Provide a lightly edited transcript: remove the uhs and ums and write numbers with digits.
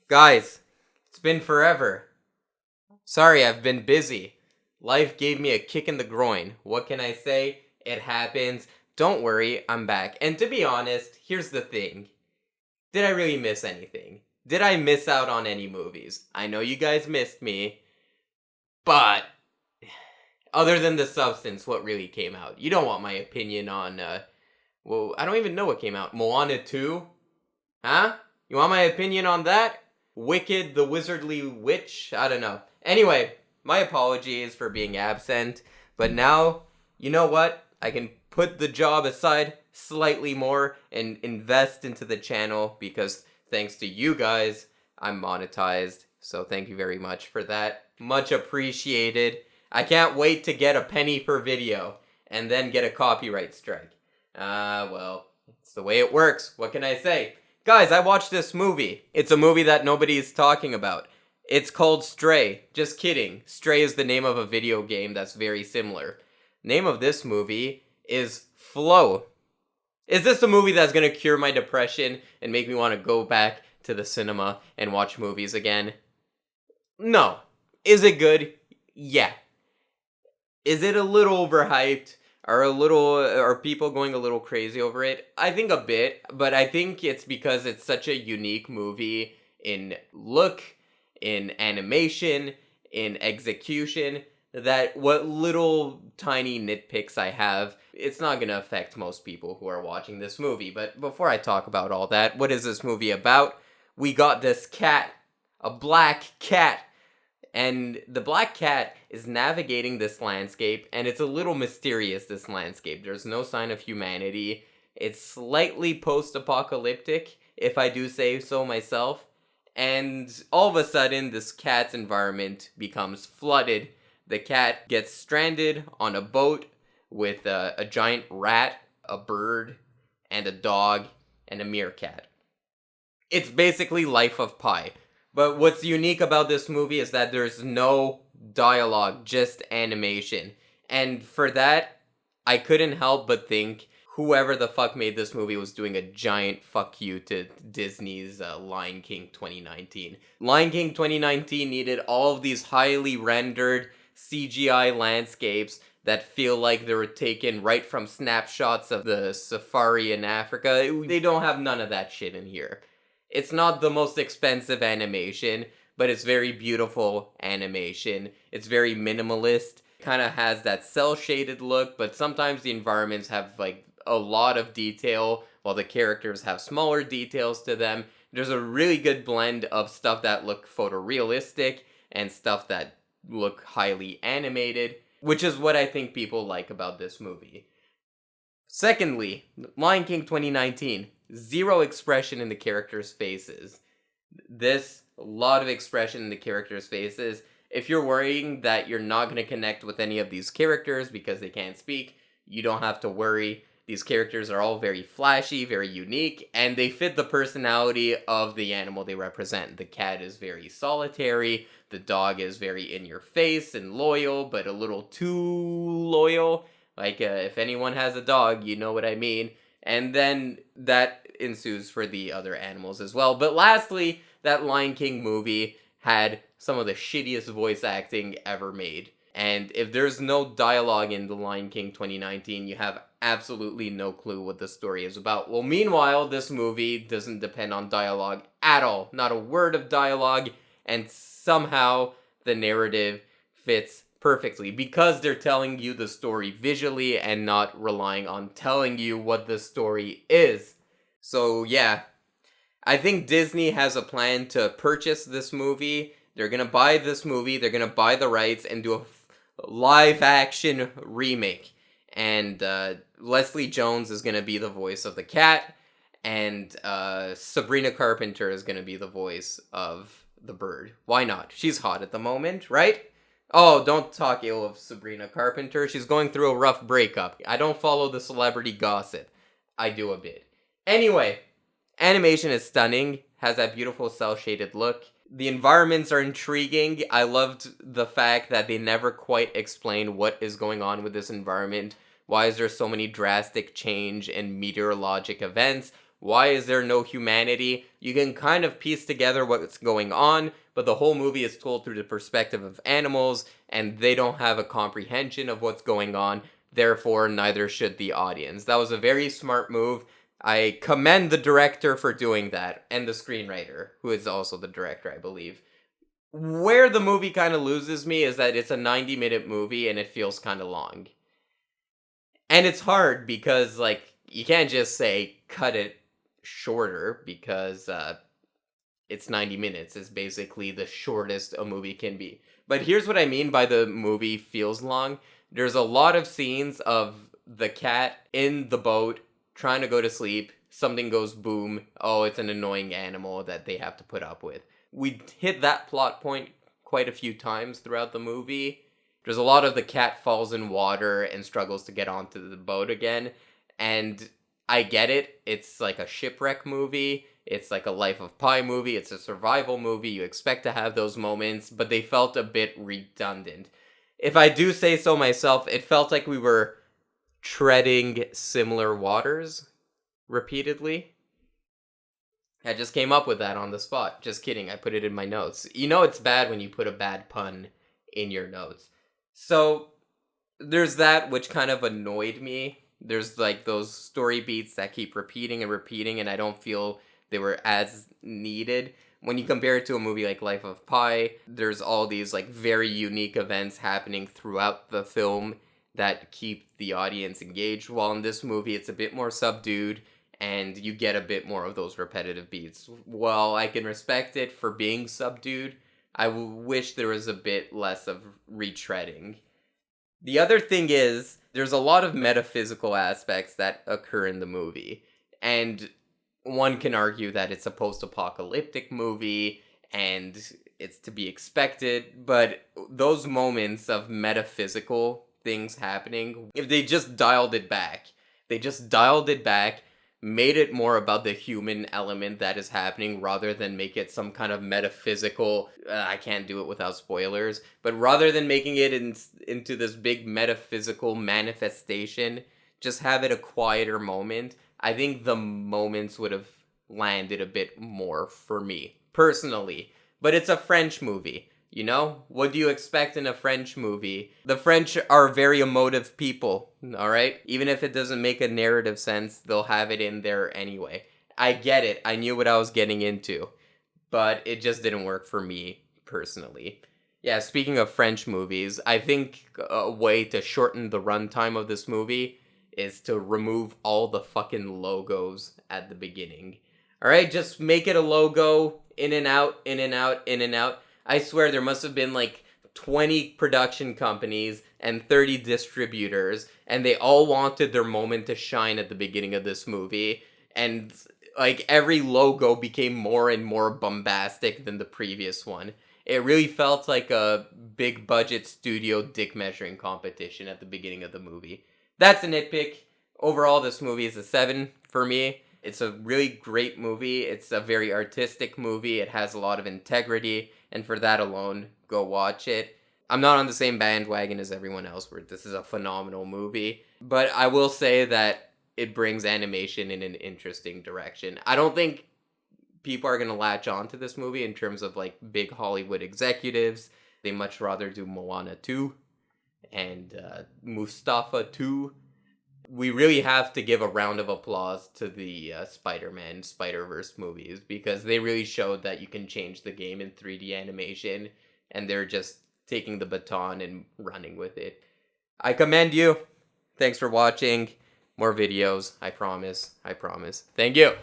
Guys, it's been forever. Sorry, I've been busy. Life gave me a kick in the groin. What can I say? It happens. Don't worry, I'm back. And to be honest, here's the thing. Did I really miss anything? Did I miss out on any movies? I know you guys missed me, but other than The Substance, what really came out? You don't want my opinion on, well, I don't even know what came out. Moana 2? Huh? You want my opinion on that? Wicked the Wizardly Witch? I don't know. Anyway, my apologies for being absent, but now, you know what? I can put the job aside slightly more and invest into the channel because thanks to you guys, I'm monetized. So thank you very much for that. Much appreciated. I can't wait to get a penny per video and then get a copyright strike. Well, it's the way it works. What can I say? Guys, I watched this movie. It's a movie that nobody's talking about. It's called Stray. Just kidding. Stray is the name of a video game that's very similar. Name of this movie is Flow. Is this a movie that's gonna cure my depression and make me want to go back to the cinema and watch movies again? No. Is it good? Yeah. Is it a little overhyped? Are people going a little crazy over it? I think a bit, but I think it's because it's such a unique movie in look, in animation, in execution, that what little tiny nitpicks I have, it's not gonna affect most people who are watching this movie. But before I talk about all that, what is this movie about? We got this cat, a black cat, and the black cat is navigating this landscape, and it's a little mysterious, this landscape. There's no sign of humanity. It's slightly post-apocalyptic, if I do say so myself. And all of a sudden, this cat's environment becomes flooded. The cat gets stranded on a boat with a giant rat, a bird, and a dog, and a meerkat. It's basically Life of Pi. But what's unique about this movie is that there's no dialogue, just animation. And for that, I couldn't help but think whoever the fuck made this movie was doing a giant fuck you to Disney's Lion King 2019. Lion King 2019 needed all of these highly rendered CGI landscapes that feel like they were taken right from snapshots of the safari in Africa. They don't have none of that shit in here. It's not the most expensive animation, but it's very beautiful animation. It's very minimalist. Kind of has that cel-shaded look, but sometimes the environments have like a lot of detail while the characters have smaller details to them. There's a really good blend of stuff that look photorealistic and stuff that look highly animated, which is what I think people like about this movie. Secondly, Lion King 2019. Zero expression in the characters' faces. A lot of expression in the characters' faces. If you're worrying that you're not going to connect with any of these characters because they can't speak, you don't have to worry. These characters are all very flashy, very unique, and they fit the personality of the animal they represent. The cat is very solitary, the dog is very in your face and loyal, but a little too loyal. Like, if anyone has a dog, you know what I mean. And then that ensues for the other animals as well. But lastly, that Lion King movie had some of the shittiest voice acting ever made. And if there's no dialogue in The Lion King 2019, you have absolutely no clue what the story is about. Well, meanwhile, this movie doesn't depend on dialogue at all. Not a word of dialogue, and somehow the narrative fits perfectly because they're telling you the story visually and not relying on telling you what the story is. So yeah, I think Disney has a plan to purchase this movie. They're gonna buy this movie, they're gonna buy the rights and do a live action remake. And Leslie Jones is gonna be the voice of the cat, and Sabrina Carpenter is gonna be the voice of the bird. Why not? She's hot at the moment, right? Oh, don't talk ill of Sabrina Carpenter. She's going through a rough breakup. I don't follow the celebrity gossip. I do a bit. Anyway, animation is stunning, has that beautiful cel-shaded look. The environments are intriguing. I loved the fact that they never quite explain what is going on with this environment. Why is there so many drastic change in meteorologic events? Why is there no humanity? You can kind of piece together what's going on, but the whole movie is told through the perspective of animals, and they don't have a comprehension of what's going on. Therefore, neither should the audience. That was a very smart move. I commend the director for doing that, and the screenwriter, who is also the director, I believe. Where the movie kind of loses me is that it's a 90-minute movie and it feels kind of long. And it's hard because, like, you can't just say cut it shorter because it's 90 minutes. It's basically the shortest a movie can be. But here's what I mean by the movie feels long. There's a lot of scenes of the cat in the boat trying to go to sleep. Something goes boom. Oh, it's an annoying animal that they have to put up with. We hit that plot point quite a few times throughout the movie. There's a lot of the cat falls in water and struggles to get onto the boat again. And I get it. It's like a shipwreck movie. It's like a Life of Pi movie. It's a survival movie. You expect to have those moments, but they felt a bit redundant. If I do say so myself, it felt like we were treading similar waters repeatedly. I just came up with that on the spot. Just kidding, I put it in my notes. You know it's bad when you put a bad pun in your notes. So, there's that which kind of annoyed me. There's like those story beats that keep repeating and repeating, and I don't feel they were as needed. When you compare it to a movie like Life of Pi, there's all these like very unique events happening throughout the film that keep the audience engaged, while in this movie it's a bit more subdued, and you get a bit more of those repetitive beats. While I can respect it for being subdued, I wish there was a bit less of retreading. The other thing is, there's a lot of metaphysical aspects that occur in the movie, and one can argue that it's a post-apocalyptic movie, and it's to be expected, but those moments of metaphysical things happening, if they just dialed it back, made it more about the human element that is happening rather than make it some kind of metaphysical, I can't do it without spoilers, but rather than making it into this big metaphysical manifestation, just have it a quieter moment. I think the moments would have landed a bit more for me, personally. But it's a French movie. You know, what do you expect in a French movie? The French are very emotive people, alright? Even if it doesn't make a narrative sense, they'll have it in there anyway. I get it, I knew what I was getting into, but it just didn't work for me, personally. Yeah, speaking of French movies, I think a way to shorten the runtime of this movie is to remove all the fucking logos at the beginning. Alright, just make it a logo, in and out, in and out, in and out. I swear there must have been like 20 production companies and 30 distributors, and they all wanted their moment to shine at the beginning of this movie. And like every logo became more and more bombastic than the previous one. It really felt like a big budget studio dick measuring competition at the beginning of the movie. That's a nitpick. Overall, this movie is a 7 for me. It's a really great movie. It's a very artistic movie. It has a lot of integrity. And for that alone, go watch it. I'm not on the same bandwagon as everyone else where this is a phenomenal movie. But I will say that it brings animation in an interesting direction. I don't think people are going to latch on to this movie in terms of like big Hollywood executives. They much rather do Moana 2 and Mustafa 2. We really have to give a round of applause to the Spider-Man Spider-Verse movies because they really showed that you can change the game in 3D animation, and they're just taking the baton and running with it. I commend you. Thanks for watching. More videos, I promise. Thank you.